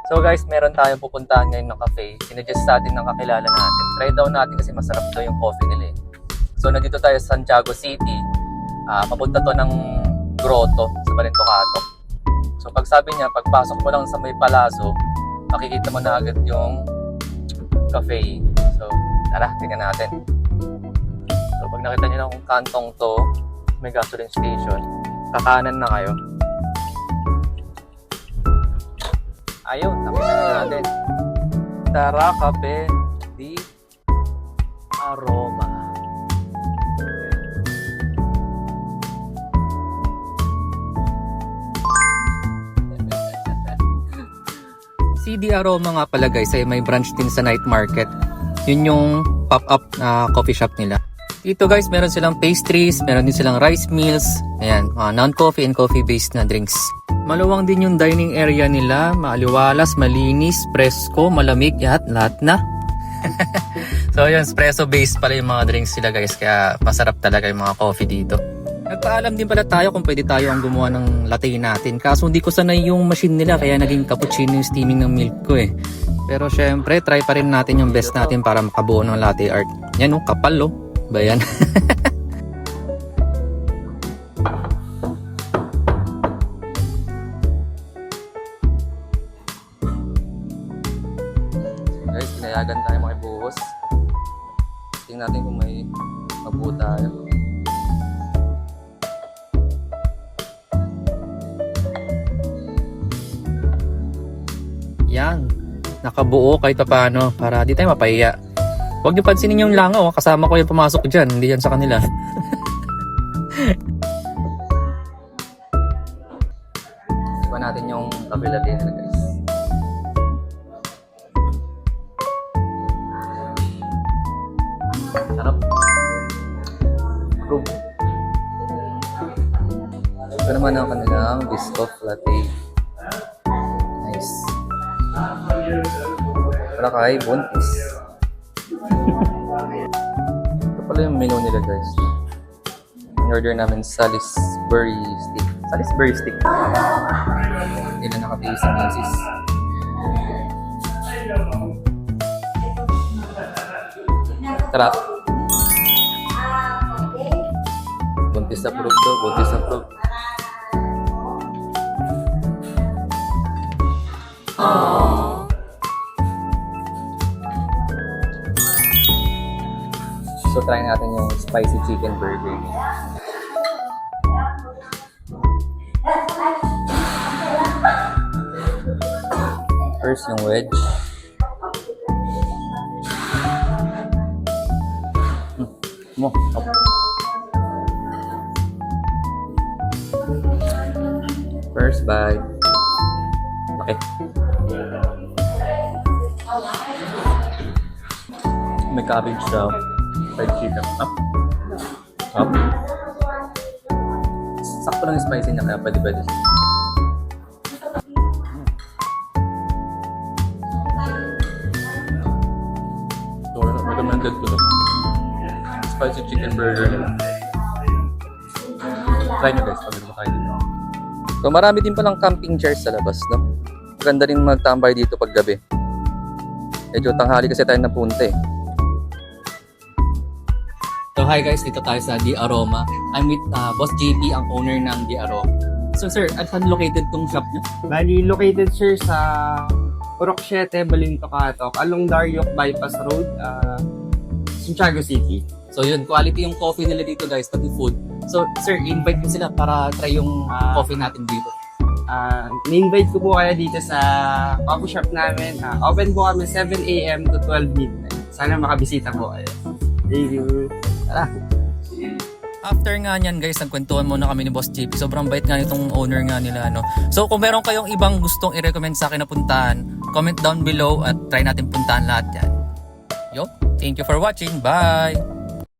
So guys, meron tayong pupuntahan ngayon ng cafe. Sinuggest sa atin ng kakilala natin. Try daw natin kasi masarap daw yung coffee nila eh. So nandito tayo sa Santiago City. Papunta to ng grotto sa Balintokado. So pag sabi niya, pagpasok mo lang sa may palaso, makikita mo na agad yung cafe. So tara, tingnan natin. So pag nakita niyo na kung kantong to, may gasoline station, kakanan na kayo. Ayun, nakita na natin. Tara, Cafe di Aroma. Si Di Aroma nga pala guys ay may branch din sa night market. Yun yung pop-up na coffee shop nila. Dito guys, meron silang pastries, meron din silang rice meals. Ayan, non-coffee and coffee-based na drinks. Maluwang din yung dining area nila, maaliwalas, malinis, presko, malamig, lahat na. So yun, espresso based pala yung mga drinks sila guys, kaya masarap talaga yung mga coffee dito. Nagpaalam din pala tayo kung pwede tayo ang gumawa ng latte natin, kaso hindi ko sanay yung machine nila, kaya naging cappuccino yung steaming ng milk ko eh. Pero syempre, try pa rin natin yung best natin para makabuo ng latte art. Yan oh, kapal oh, ba yan? Guys, pinayagan tayo makibuhos. Tingnan natin kung may mabuo tayo. Yan, nakabuo kahit paano para di tayo mapahiya. Huwag niyo pansinin yung langaw, kasama ko yung pumasok dyan, hindi yan sa kanila. Iba natin yung kape latte nila guys. Sarap. Proof. Ito naman ang kanilang biscoff latte. Nice. Para kay Buntis. Ito pala yung menu nila guys. In-order namin Salisbury stick. Salisbury stick. Hindi na nakatiis ang misis. Tara. Buntis na proof to. Buntis na proof. So try natin yung spicy chicken burger. First yung wedge. Mo. First bite. Okay. May cabbage daw. Fried chicken. Up. Up. Sakto lang yung spicy niya kaya pwede. So, recommended ko lang. Spicy chicken burger nila. Try nyo guys, pag kayo dito. So, marami din palang camping chairs sa labas, no? Maganda rin magtambay dito pag gabi. Medyo tanghali kasi tayo napunta eh. So hi guys, dito tayo sa Di Aroma. I'm with Boss JP, ang owner ng Di Aroma. So sir, saan located tong shop niyo? Bali, located sir sa Purok 7, Balintokado, along Dariok Bypass Road, Santiago City. So yun, quality yung coffee nila dito guys, pati food. So sir, invite mo sila para try yung coffee natin dito. Ni-invite ko po kayo dito sa coffee shop namin. Open po kami 7 AM to 12 midnight. Sana makabisita po kayo. Thank you. Tara. After nga niyan guys, nagkwentuhan muna kami ni Boss JP. Sobrang bait nga nitong owner nga nila, no? So kung meron kayong ibang gustong i-recommend sa akin na puntahan, comment down below at try natin puntahan lahat yan. Yo, thank you for watching. Bye!